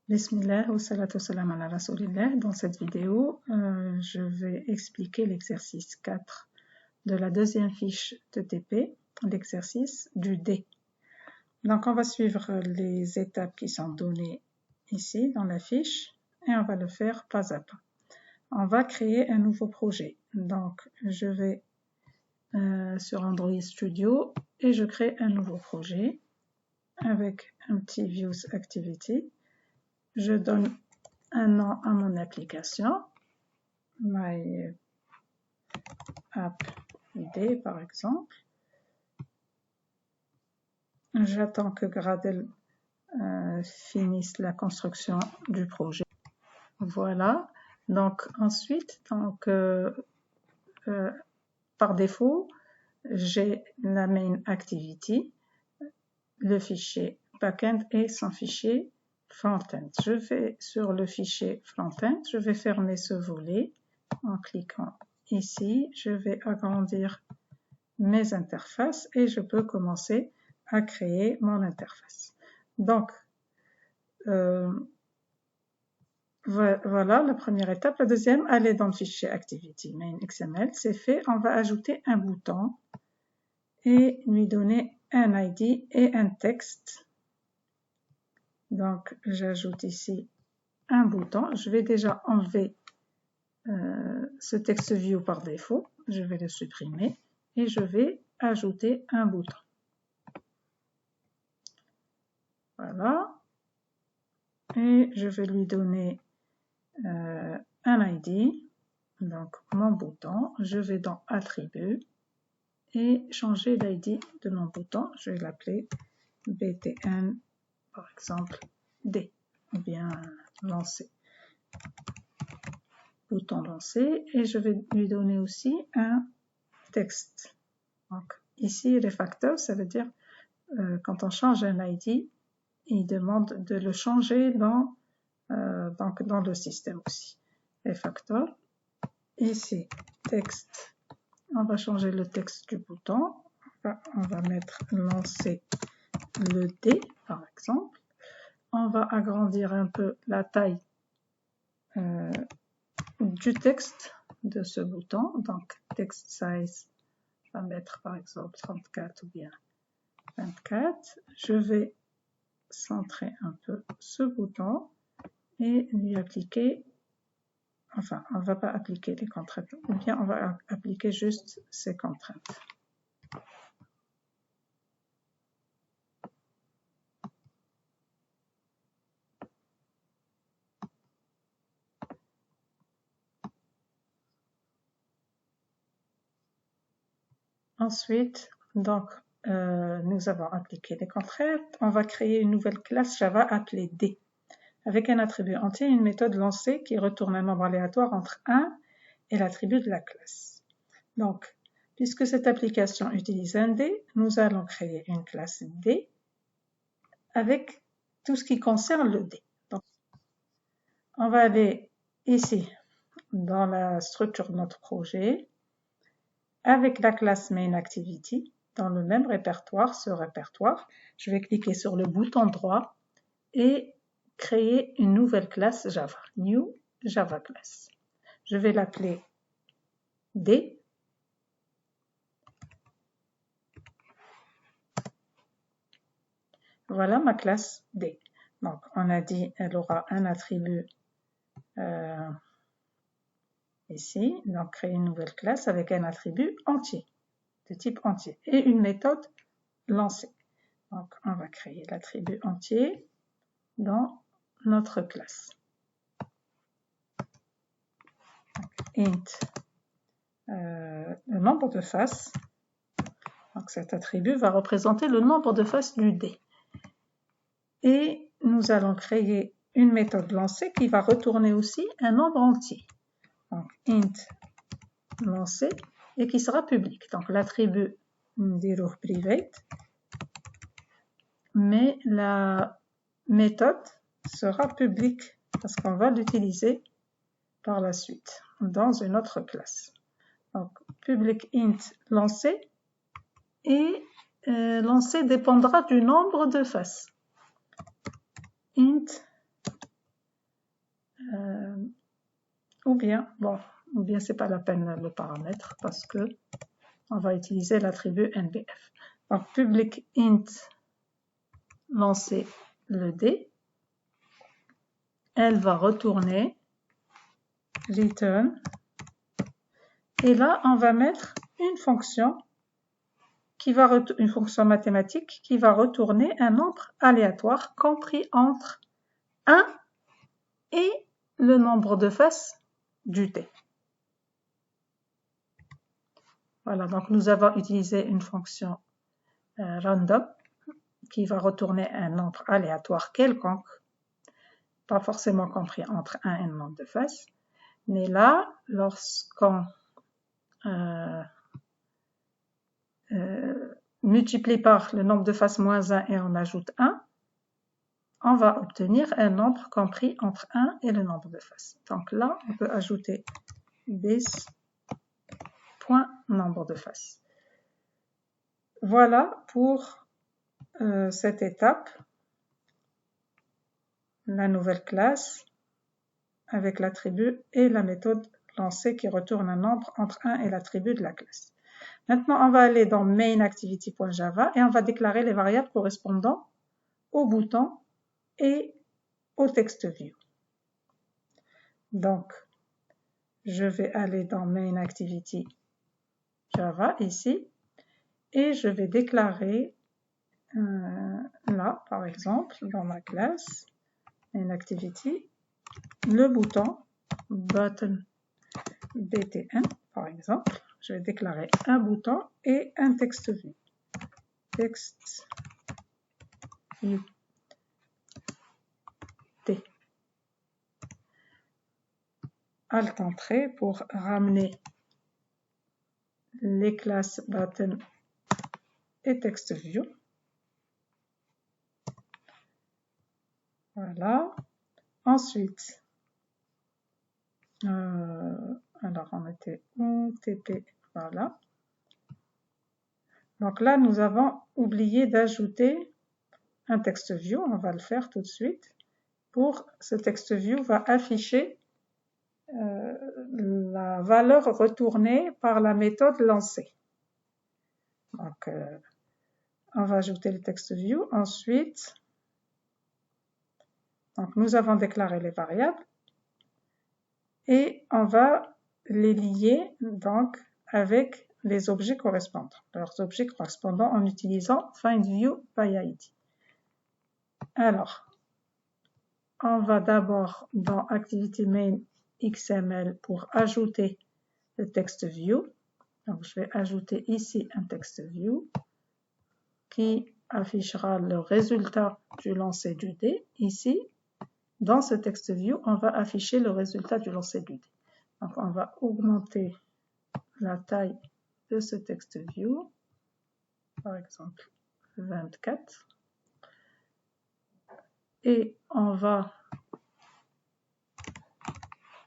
Bismillah wa salatu wa salam ala rasoulillah. Dans cette vidéo, je vais expliquer l'exercice 4 de la deuxième fiche de TP, l'exercice du D. Donc on va suivre les étapes qui sont données ici dans la fiche et on va le faire pas à pas. On va créer un nouveau projet. Donc je vais sur Android Studio et je crée un nouveau projet avec un petit Views Activity. Je donne un nom à mon application, My App ID par exemple. J'attends que Gradle finisse la construction du projet. Voilà. Donc ensuite, par défaut, j'ai la main activity, le fichier backend et son fichier front-end. Je vais sur le fichier front-end, je vais fermer ce volet en cliquant ici. Je vais agrandir mes interfaces et je peux commencer à créer mon interface. Donc, voilà la première étape. La deuxième, aller dans le fichier Activity Main XML. C'est fait. On va ajouter un bouton et lui donner un ID et un texte. Donc, j'ajoute ici un bouton. Je vais déjà enlever ce texte view par défaut. Je vais le supprimer et je vais ajouter un bouton. Voilà. Et je vais lui donner un ID. Donc, mon bouton. Je vais dans Attributs et changer l'ID de mon bouton. Je vais l'appeler BTN, par exemple, D, ou bien lancer. Bouton lancé, et je vais lui donner aussi un texte. Donc, ici, refactor, ça veut dire quand on change un ID, il demande de le changer dans le système aussi. Refactor. Ici, texte. On va changer le texte du bouton. On va mettre lancer le D, par exemple. On va agrandir un peu la taille du texte de ce bouton. Donc, text size, je vais mettre par exemple 34 ou bien 24. Je vais centrer un peu ce bouton et lui appliquer, enfin, on ne va pas appliquer les contraintes, ou bien on va appliquer juste ces contraintes. Ensuite, donc, nous avons appliqué les contraintes. On va créer une nouvelle classe Java appelée D, avec un attribut entier et une méthode lancée qui retourne un nombre aléatoire entre 1 et l'attribut de la classe. Donc, puisque cette application utilise un D, nous allons créer une classe D avec tout ce qui concerne le D. Donc, on va aller ici, dans la structure de notre projet, avec la classe MainActivity, dans le même répertoire, ce répertoire, je vais cliquer sur le bouton droit et créer une nouvelle classe Java, New Java Class. Je vais l'appeler D. Voilà ma classe D. Donc, on a dit elle aura un attribut ici, donc créer une nouvelle classe avec un attribut entier, de type entier, et une méthode lancée. Donc, on va créer l'attribut entier dans notre classe. Int, le nombre de faces. Donc, cet attribut va représenter le nombre de faces du D. Et nous allons créer une méthode lancée qui va retourner aussi un nombre entier. Donc, int lancé et qui sera public. Donc, l'attribut ndiruh private, mais la méthode sera publique parce qu'on va l'utiliser par la suite dans une autre classe. Donc, public int lancé et lancé dépendra du nombre de faces. Int ou bien c'est pas la peine le paramètre parce que on va utiliser l'attribut NBF. Donc public int lancer le dé, elle va retourner return, et là on va mettre une fonction une fonction mathématique qui va retourner un nombre aléatoire compris entre 1 et le nombre de faces du dé. Voilà, donc nous avons utilisé une fonction random qui va retourner un nombre aléatoire quelconque, pas forcément compris entre 1 et le nombre de faces. Mais là, lorsqu'on multiplie par le nombre de faces moins 1 et on ajoute 1, on va obtenir un nombre compris entre 1 et le nombre de faces. Donc là, on peut ajouter this point nombre de faces. Voilà pour cette étape, la nouvelle classe avec l'attribut et la méthode lancée qui retourne un nombre entre 1 et l'attribut de la classe. Maintenant, on va aller dans mainActivity.java et on va déclarer les variables correspondant au bouton et au text view. Donc, je vais aller dans mainActivity.java ici et je vais déclarer là, par exemple, dans ma classe mainActivity, le bouton button btn, par exemple. Je vais déclarer un bouton et un text view. Text view T. Alt entrée pour ramener les classes button et text view. Voilà. Ensuite, alors on était où? TP, voilà. Donc là, nous avons oublié d'ajouter un text view. On va le faire tout de suite. Pour ce text view va afficher la valeur retournée par la méthode lancée. Donc, on va ajouter le text view. Ensuite, donc nous avons déclaré les variables et on va les lier donc avec les objets correspondants, leurs objets correspondants en utilisant findViewById. Alors, on va d'abord dans ActivityMain XML pour ajouter le text view. Donc, je vais ajouter ici un text view qui affichera le résultat du lancer du dé. Ici, dans ce text view, on va afficher le résultat du lancer du dé. Donc, on va augmenter la taille de ce text view, par exemple 24. Et on va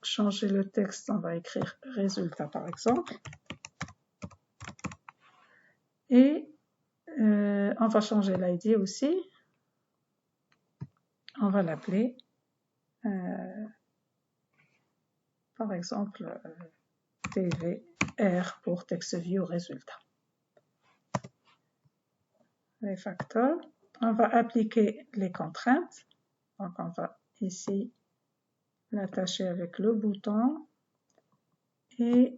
changer le texte, on va écrire résultat par exemple. Et on va changer l'ID aussi. On va l'appeler par exemple TVR pour text view résultat. Les facteurs. On va appliquer les contraintes. Donc on va ici l'attacher avec le bouton et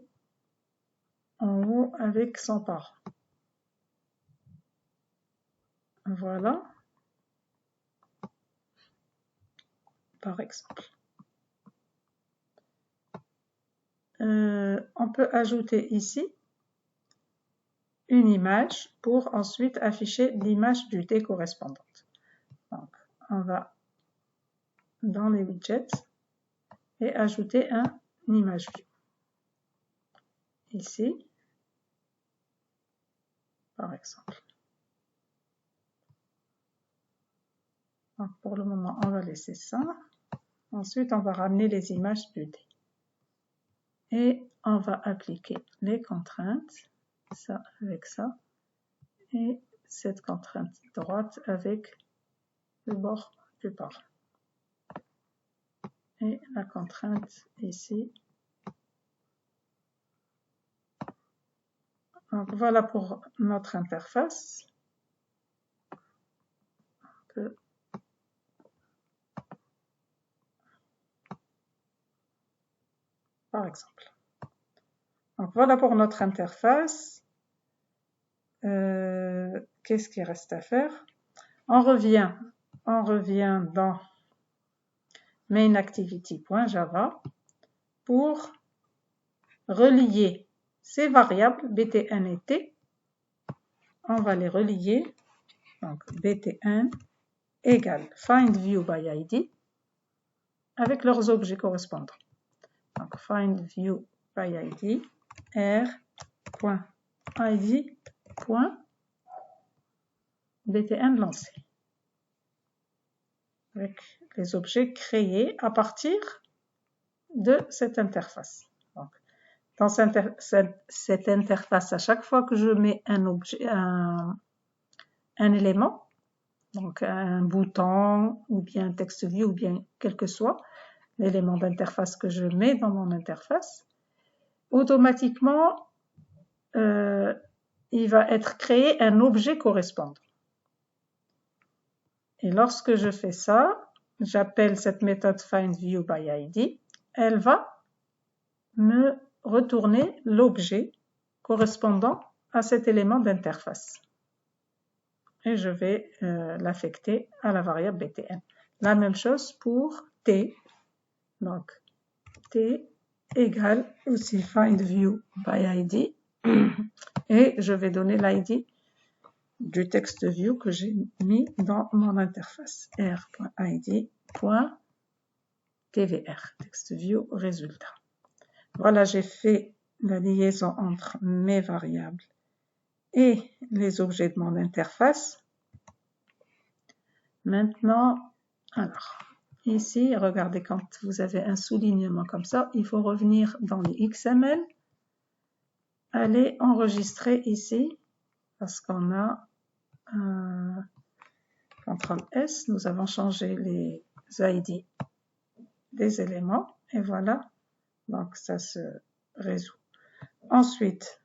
en haut avec son parent. Voilà, par exemple. On peut ajouter ici une image pour ensuite afficher l'image du dé correspondante. Donc, on va dans les widgets et ajouter une image view. Ici, par exemple. Donc, pour le moment, on va laisser ça. Ensuite, on va ramener les images du dé. Et on va appliquer les contraintes, ça avec ça, et cette contrainte droite avec le bord du parent. et la contrainte ici. Donc voilà pour notre interface. Par exemple. Donc voilà pour notre interface. Qu'est-ce qu'il reste à faire? On revient dans mainActivity.java pour relier ces variables btn et t. On va les relier. Donc btn égale findViewById avec leurs objets correspondants. Donc findViewById r.id.btn lancé avec les objets créés à partir de cette interface. Donc, dans cette interface, à chaque fois que je mets un objet, un élément, donc un bouton ou bien un text view ou bien quel que soit l'élément d'interface que je mets dans mon interface, automatiquement il va être créé un objet correspondant. Et lorsque je fais ça, j'appelle cette méthode findViewById, elle va me retourner l'objet correspondant à cet élément d'interface. Et je vais l'affecter à la variable btn. La même chose pour t. Donc, t égale aussi findViewById. Et je vais donner l'id du text view que j'ai mis dans mon interface. r.id.tvr, text view résultat. Voilà, j'ai fait la liaison entre mes variables et les objets de mon interface. Maintenant, alors, ici, regardez, quand vous avez un soulignement comme ça, il faut revenir dans les XML, aller enregistrer ici, parce qu'on a un CTRL S, nous avons changé les ID des éléments, et voilà, donc ça se résout. Ensuite,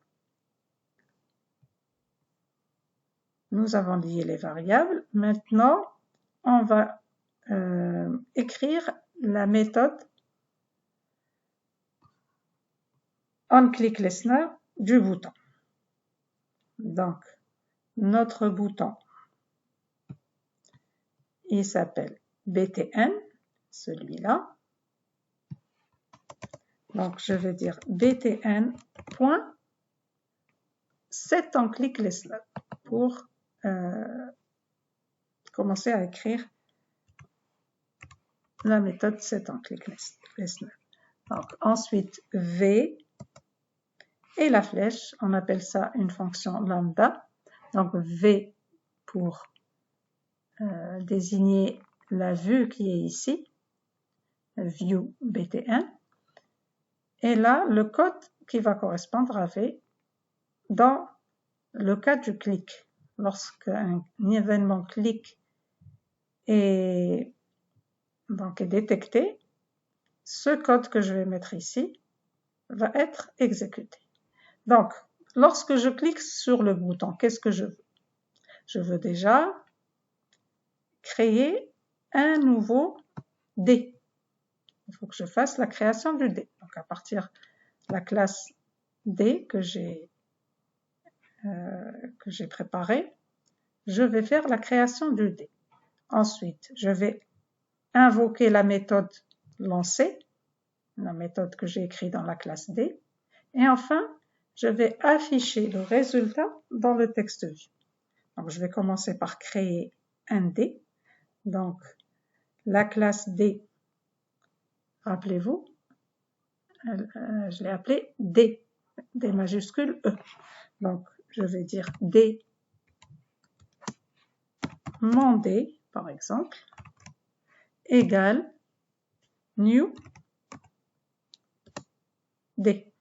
nous avons lié les variables. Maintenant, on va écrire la méthode onClickListener du bouton. Donc, notre bouton, il s'appelle btn, celui-là. Donc, je vais dire btn.setOnClickListener pour commencer à écrire la méthode setOnClickListener. Donc, ensuite, v et la flèche, on appelle ça une fonction lambda. Donc, v pour désigner la vue qui est ici, view btn. Et là, le code qui va correspondre à v dans le cas du clic. Lorsqu'un événement clic est détecté, ce code que je vais mettre ici va être exécuté. Donc, lorsque je clique sur le bouton, qu'est-ce que je veux? Je veux déjà créer un nouveau dé. Il faut que je fasse la création du dé. Donc, à partir de la classe dé que j'ai préparée, je vais faire la création du dé. Ensuite, je vais invoquer la méthode lancée, la méthode que j'ai écrite dans la classe D. Et enfin, je vais afficher le résultat dans le texte view. Donc, je vais commencer par créer un dé. Donc, la classe D, rappelez-vous, je l'ai appelée D, D majuscule E. Donc, je vais dire D, mon D, par exemple, égale new D.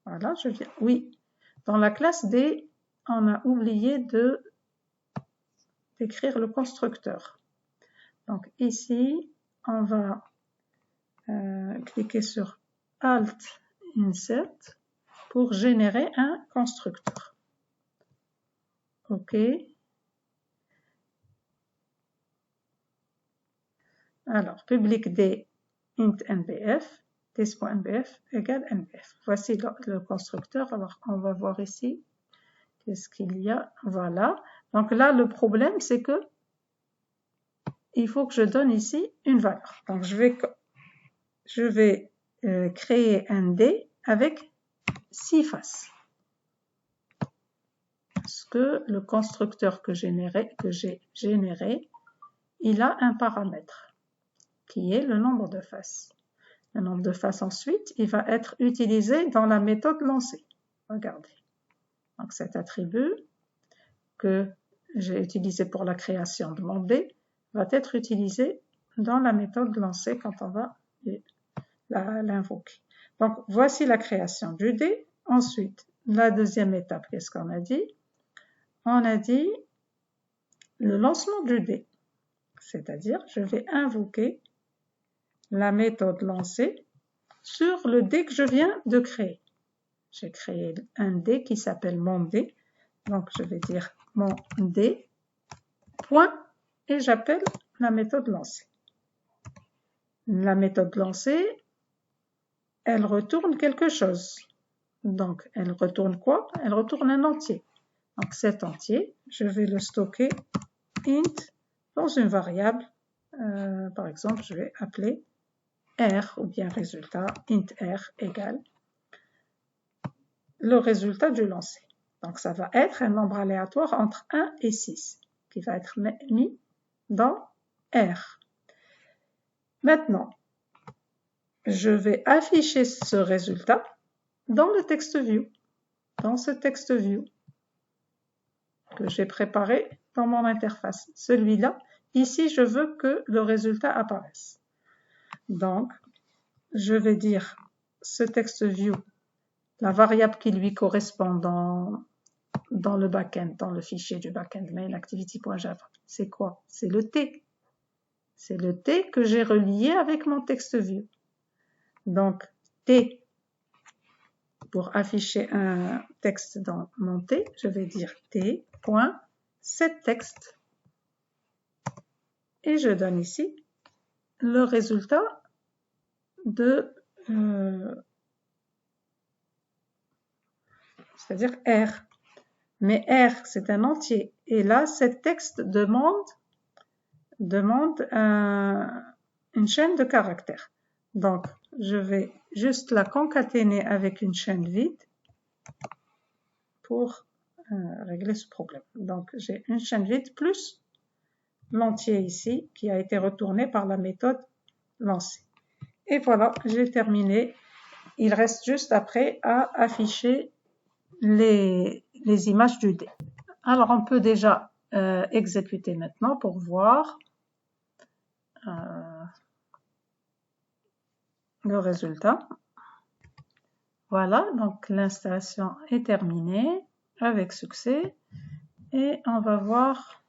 Voilà, je viens. Oui, dans la classe D, on a oublié d'écrire le constructeur. Donc ici, on va cliquer sur Alt Insert pour générer un constructeur. OK. Alors, public D int nbf, this.nbf égale nbf. Voici le constructeur. Alors, on va voir ici. Qu'est-ce qu'il y a? Voilà. Donc là, le problème, c'est que il faut que je donne ici une valeur. Donc, je vais créer un D avec 6 faces. Parce que le constructeur que j'ai généré, il a un paramètre qui est le nombre de faces. Le nombre de faces ensuite, il va être utilisé dans la méthode lancée. Regardez. Donc cet attribut que j'ai utilisé pour la création de mon D va être utilisé dans la méthode lancée quand on va l'invoquer. Donc voici la création du D. Ensuite, la deuxième étape, qu'est-ce qu'on a dit? On a dit le lancement du D. C'est-à-dire, je vais invoquer la méthode lancée sur le D que je viens de créer. J'ai créé un D qui s'appelle mon D. Donc, je vais dire mon D, point, et j'appelle la méthode lancée. La méthode lancée, elle retourne quelque chose. Donc, elle retourne quoi? Elle retourne un entier. Donc, cet entier, je vais le stocker int dans une variable. Par exemple, je vais appeler R ou bien résultat int R égale le résultat du lancer. Donc, ça va être un nombre aléatoire entre 1 et 6 qui va être mis dans R. Maintenant, je vais afficher ce résultat dans le text view, dans ce text view que j'ai préparé dans mon interface. Celui-là, ici, je veux que le résultat apparaisse. Donc, je vais dire ce text view, la variable qui lui correspond dans le backend, dans le fichier du backend main activity.java. C'est quoi? C'est le T. C'est le T que j'ai relié avec mon text view. Donc, T, pour afficher un texte dans mon T, je vais dire T.setText. Et je donne ici le résultat de c'est-à-dire R. Mais R, c'est un entier. Et là, setText demande une chaîne de caractères. Donc, je vais juste la concaténer avec une chaîne vide pour régler ce problème. Donc, j'ai une chaîne vide plus l'entier ici qui a été retourné par la méthode lancée. Et voilà, j'ai terminé. Il reste juste après à afficher les images du D. Alors, on peut déjà exécuter maintenant pour voir le résultat. Voilà, donc l'installation est terminée avec succès et on va voir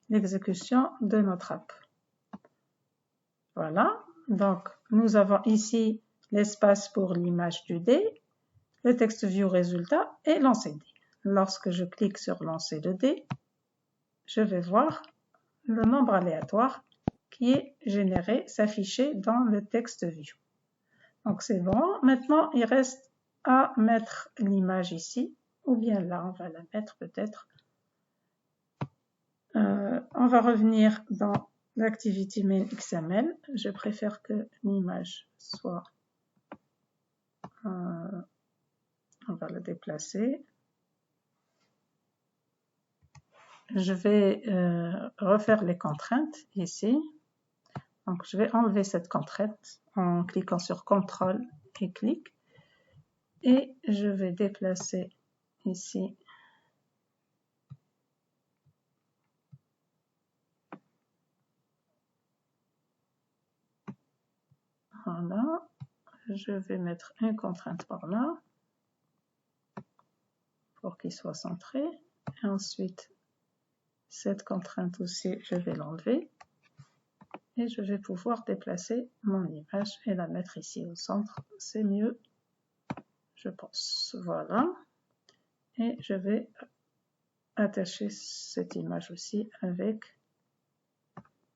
l'exécution de notre app. Voilà, donc nous avons ici l'espace pour l'image du D, le text view résultat et lancer D. Lorsque je clique sur lancer le D, je vais voir le nombre aléatoire qui est généré s'afficher dans le text view. Donc c'est bon. Maintenant, il reste à mettre l'image ici, ou bien là, on va la mettre peut-être. On va revenir dans l'activity main XML. Je préfère que l'image soit... on va la déplacer. Je vais refaire les contraintes ici. Donc, je vais enlever cette contrainte en cliquant sur CTRL et clic. Et je vais déplacer ici voilà. Je vais mettre une contrainte par là pour qu'il soit centré. Et ensuite, cette contrainte aussi, je vais l'enlever. et je vais pouvoir déplacer mon image et la mettre ici au centre. C'est mieux, je pense. Voilà. Et je vais attacher cette image aussi avec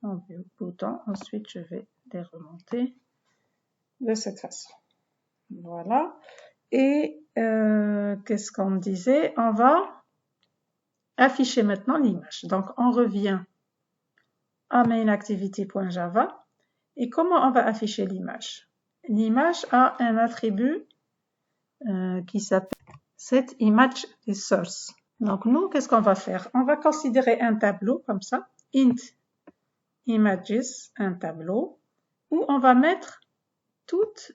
mon bouton. Ensuite, je vais les remonter de cette façon. Voilà. Et qu'est-ce qu'on disait? On va afficher maintenant l'image. Donc, on revient à mainActivity.java. Et comment on va afficher l'image? L'image a un attribut qui s'appelle setImageResource. Donc, nous, qu'est-ce qu'on va faire? On va considérer un tableau comme ça, int images, un tableau, où on va mettre toutes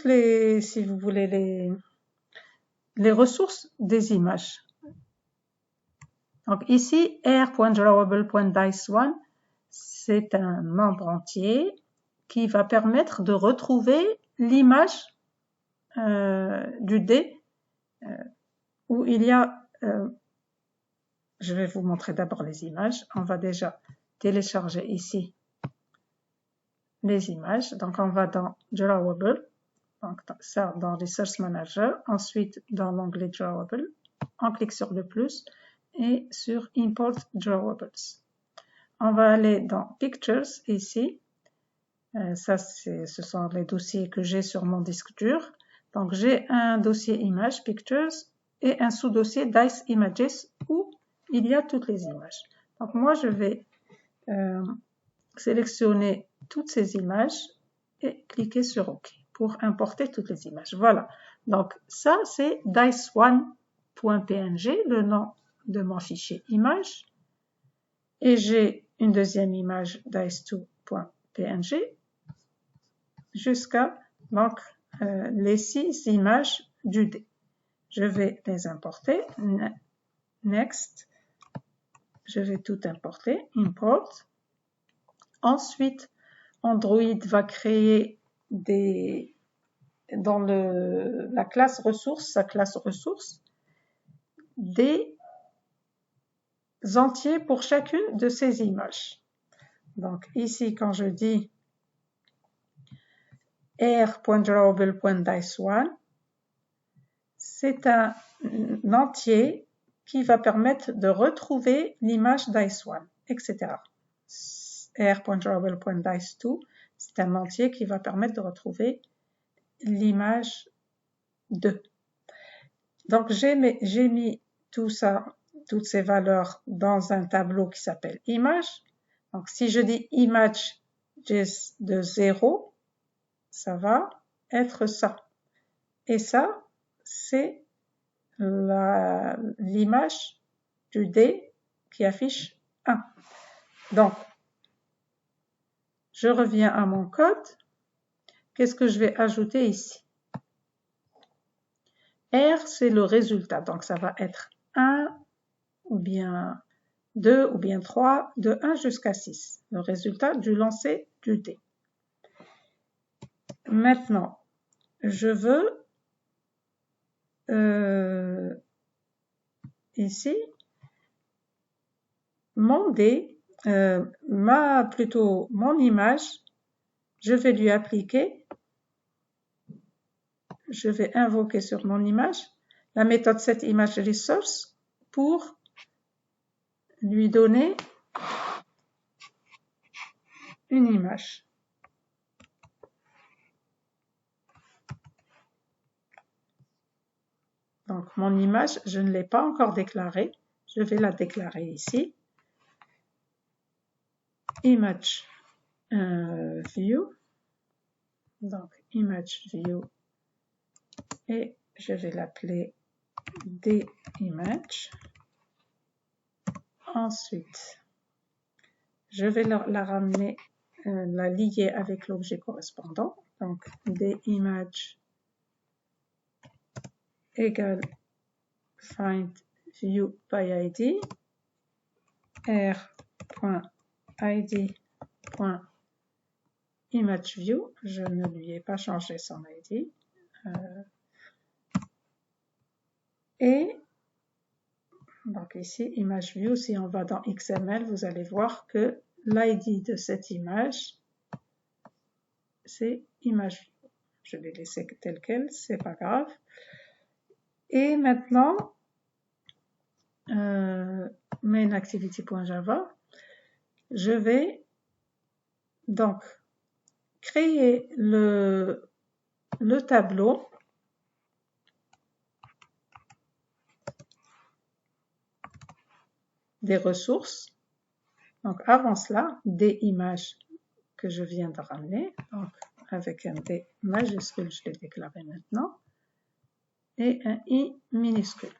les, si vous voulez, les ressources des images. Donc ici, r.drawable.dice1, c'est un membre entier qui va permettre de retrouver l'image du dé où il y a, je vais vous montrer d'abord les images. On va déjà télécharger ici les images. Donc on va dans Drawable, donc ça dans Resource Manager, ensuite dans l'onglet Drawable, on clique sur le plus et sur Import Drawables. On va aller dans Pictures ici. Ça, ce sont les dossiers que j'ai sur mon disque dur. Donc, j'ai un dossier Images, Pictures, et un sous-dossier Dice Images où il y a toutes les images. Donc, moi, je vais sélectionner toutes ces images et cliquer sur OK pour importer toutes les images. Voilà. Donc, ça, c'est dice1.png, le nom de mon fichier image. Et j'ai une deuxième image dice2.png jusqu'à donc les 6 images du dé. Je vais les importer. Next. Je vais tout importer. Import. Ensuite, Android va créer dans la classe ressources, sa classe ressources, des entiers pour chacune de ces images. Donc ici, quand je dis r.drawable.dice1, c'est un entier qui va permettre de retrouver l'image dice1, etc. r.drawable.dice2, c'est un entier qui va permettre de retrouver l'image 2. Donc j'ai mis tout ça, toutes ces valeurs dans un tableau qui s'appelle image. Donc si je dis image de 0, ça va être ça. Et ça, c'est l'image du dé qui affiche 1. Donc, je reviens à mon code. Qu'est-ce que je vais ajouter ici? R, c'est le résultat. Donc, ça va être 1 ou bien 2 ou bien 3, de 1 jusqu'à 6. Le résultat du lancer du dé. Maintenant, je veux ici mon dé, plutôt mon image, je vais lui appliquer, je vais invoquer sur mon image la méthode setImageResource pour lui donner une image. Donc mon image, je ne l'ai pas encore déclarée, je vais la déclarer ici. Image view, donc image view, et je vais l'appeler dImage. Ensuite, je vais la ramener, la lier avec l'objet correspondant, donc dImage égale find view by id, r.id.imageView, je ne lui ai pas changé son id, et Donc ici, image view, si on va dans XML, vous allez voir que l'ID de cette image, c'est image view. Je vais laisser tel quel, c'est pas grave. Et maintenant, mainActivity.java, je vais donc créer le tableau des ressources. Donc avant cela, des images que je viens de ramener, donc avec un D majuscule, je l'ai déclaré maintenant, et un I minuscule.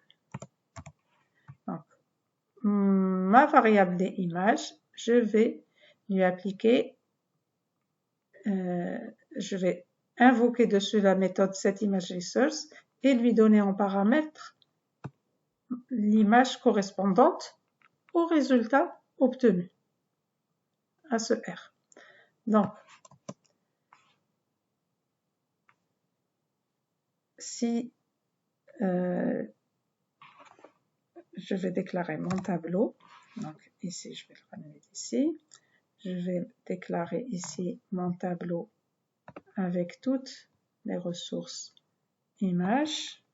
Donc, ma variable des images, je vais lui appliquer, je vais invoquer dessus la méthode setImageResource et lui donner en paramètre l'image correspondante au résultat obtenu, à ce R. Donc, si je vais déclarer mon tableau, donc ici je vais le ramener ici, je vais déclarer ici mon tableau avec toutes les ressources images.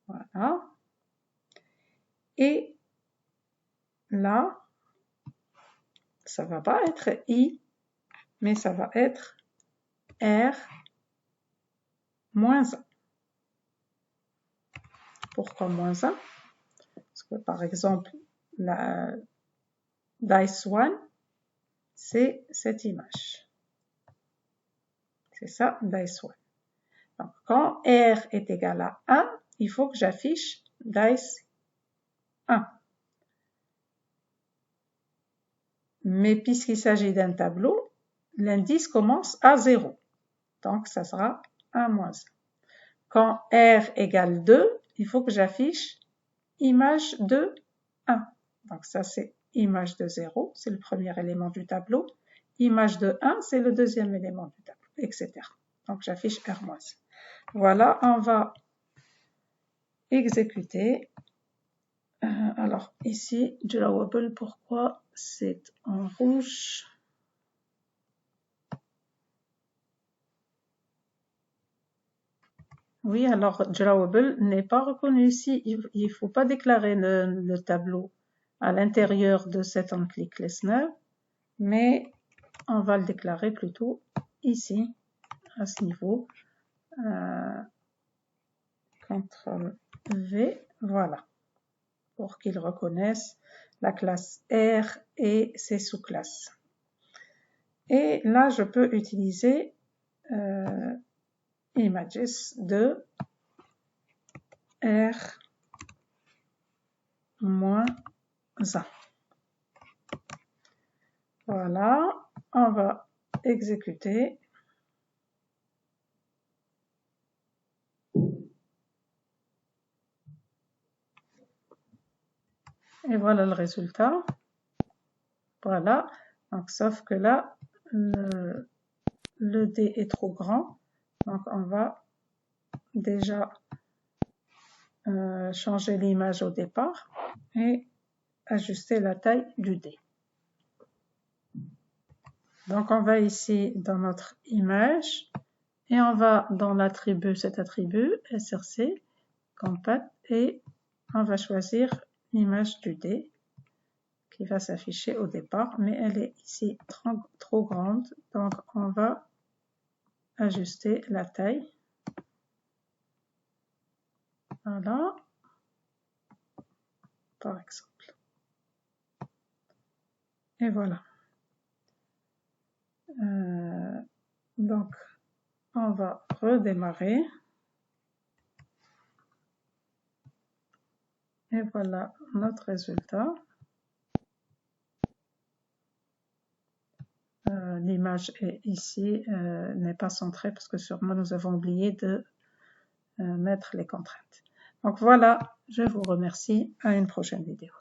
Voilà. Et là, ça va pas être I, mais ça va être R moins 1. Pourquoi moins 1? Parce que par exemple, la dice1, c'est cette image. C'est ça, dice1. Donc, quand R est égal à 1, il faut que j'affiche dice 1. Mais puisqu'il s'agit d'un tableau, l'indice commence à 0. Donc, ça sera 1 moins 1. Quand R égale 2, il faut que j'affiche image de 1. Donc, ça, c'est image de 0, c'est le premier élément du tableau. Image de 1, c'est le deuxième élément du tableau, etc. Donc, j'affiche R moins 1. Voilà, on va exécuter. Alors, ici, drawable, pourquoi c'est en rouge? Oui, alors drawable n'est pas reconnu ici. Il ne faut pas déclarer le tableau à l'intérieur de cet on-click listener, mais on va le déclarer plutôt ici, à ce niveau. CTRL V, voilà, pour qu'il reconnaisse la classe R et ses sous-classes. Et là, je peux utiliser images de R moins 1. Voilà, on va exécuter. Et voilà le résultat. Voilà, donc sauf que là, le D est trop grand. Donc on va déjà changer l'image au départ et ajuster la taille du D. Donc on va ici dans notre image et on va dans l'attribut, cet attribut src, compact, et on va choisir l'image du D qui va s'afficher au départ, mais elle est ici trop grande, donc on va ajuster la taille. Voilà, par exemple. Et voilà. Donc, on va redémarrer. Et voilà notre résultat. L'image est ici, n'est pas centrée parce que sûrement nous avons oublié de mettre les contraintes. Donc voilà, je vous remercie. À une prochaine vidéo.